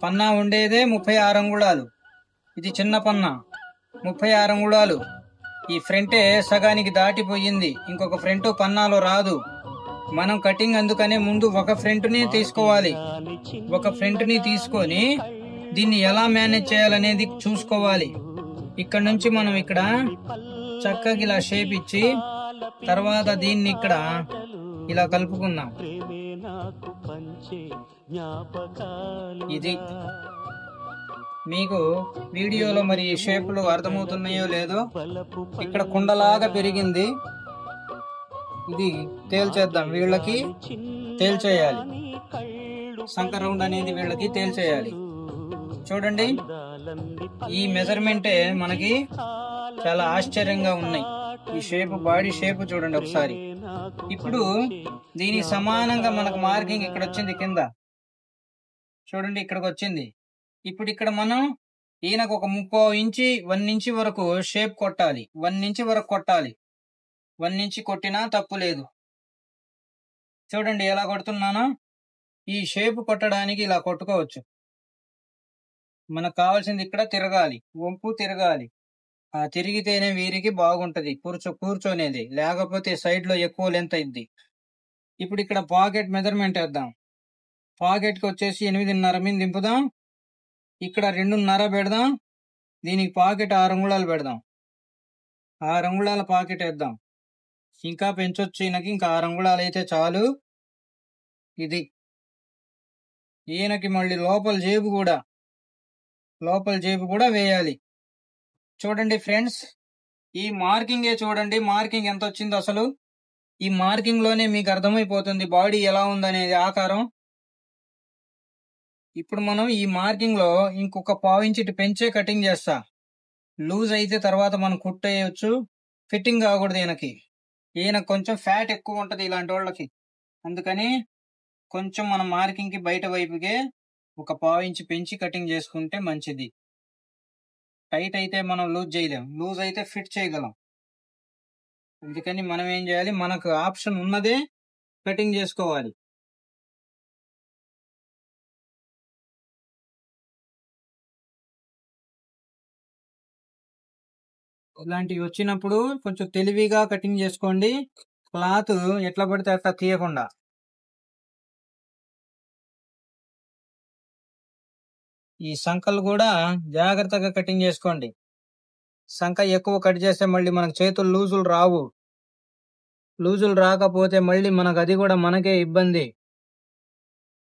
పన్నా ఉండేదే 36 అంగుళాలు. ఇది చిన్న పన్నా 36 అంగుళాలు. ఈ ఫ్రంటే సగానికి దాటిపోయింది, ఇంకొక ఫ్రంట్ పన్నాలో రాదు. మనం కటింగ్ అందుకనే ముందు ఒక ఫ్రంట్ని తీసుకోవాలి. ఒక ఫ్రంట్ని తీసుకొని దీన్ని ఎలా మేనేజ్ చేయాలనేది చూసుకోవాలి. ఇక్కడ నుంచి మనం ఇక్కడ చక్కగా ఇలా షేప్ ఇచ్చి తర్వాత దీన్ని ఇక్కడ ఇలా కలుపుకుందాం. ఇది మీకు వీడియోలో మరి షేపులు అర్థమవుతున్నాయో లేదో. ఇక్కడ కుండలాగా పెరిగింది, ఇది తేల్చేద్దాం. వీళ్ళకి తేల్చేయాలి, సంక రౌండ్ అనేది వీళ్ళకి తేల్చేయాలి. చూడండి, ఈ మెజర్మెంటే మనకి చాలా ఆశ్చర్యంగా ఉన్నాయి. ఈ షేప్, బాడీ షేప్ చూడండి ఒకసారి. ఇప్పుడు దీనికి సమానంగా మనకు మార్కింగ్ ఇక్కడ వచ్చింది, కింద చూడండి ఇక్కడికి వచ్చింది. ఇప్పుడు ఇక్కడ మనం ఈయనకు ఒక 30 ఇంచి 1 ఇంచి వరకు షేప్ కొట్టాలి. 1 ఇంచి వరకు కొట్టాలి. 1 ఇంచి కొట్టినా తప్పు లేదు. చూడండి ఎలా కొడుతున్నానో. ఈ షేప్ కొట్టడానికి ఇలా కొట్టుకోవచ్చు. మనకు కావాల్సింది ఇక్కడ తిరగాలి, వంపు తిరగాలి. ఆ తిరిగితేనే వీరికి బాగుంటది కూర్చొనేది, లేకపోతే సైడ్ లో ఎక్కువ లెంత్ అయింది. ఇప్పుడు ఇక్కడ పాకెట్ మెజర్మెంట్ వేద్దాం. పాకెట్ కి వచ్చేసి 8.5 మీద దింపుదాం. ఇక్కడ 2.5 పెడదాం. దీనికి పాకెట్ 6 అంగుళాలు పెడదాం. 6 అంగుళాల పాకెట్ వేద్దాం. ఇంకా పెంచొచ్చు, ఈయనకి ఇంకా 6 అంగుళాలు అయితే చాలు. ఇది ఈయనకి మళ్ళీ లోపల జేబు కూడా వేయాలి. చూడండి ఫ్రెండ్స్, ఈ మార్కింగే చూడండి, మార్కింగ్ ఎంత వచ్చిందో అసలు. ఈ మార్కింగ్ లోనే మీకు అర్థమైపోతుంది బాడీ ఎలా ఉందనేది, ఆకారం. ఇప్పుడు మనం ఈ మార్కింగ్ లో ఇంకొక 1/4 ఇంచ్ పెంచే కటింగ్ చేస్తా. లూజ్ అయితే తర్వాత మనం కుట్టేయచ్చు, ఫిట్టింగ్ కాకూడదు ఈయనకి. ఈయన కొంచెం ఫ్యాట్ ఎక్కువ ఉంటది ఇలాంటి వాళ్ళకి, అందుకని కొంచెం మన మార్కింగ్ కి బయట వైపుకే ఒక 1/4 ఇంచ్ పెంచి కటింగ్ చేసుకుంటే మంచిది. టైట్ అయితే మనం లూజ్ చేయలేం, లూజ్ అయితే ఫిట్ చేయగలం. అందుకని మనం ఏం చేయాలి, మనకు ఆప్షన్ ఉన్నదే కటింగ్ చేసుకోవాలి. ఇలాంటివి వచ్చినప్పుడు కొంచెం తెలివిగా కటింగ్ చేసుకోండి, క్లాత్ ఎట్లా పడితే అట్లా తీయకుండా. ఈ సంకలు కూడా జాగ్రత్తగా కటింగ్ చేసుకోండి. సంక ఎక్కువ కట్ చేస్తే మళ్ళీ మనకు చేతులు లూజులు రావు. లూజులు రాకపోతే మళ్ళీ మనకు అది కూడా మనకే ఇబ్బంది.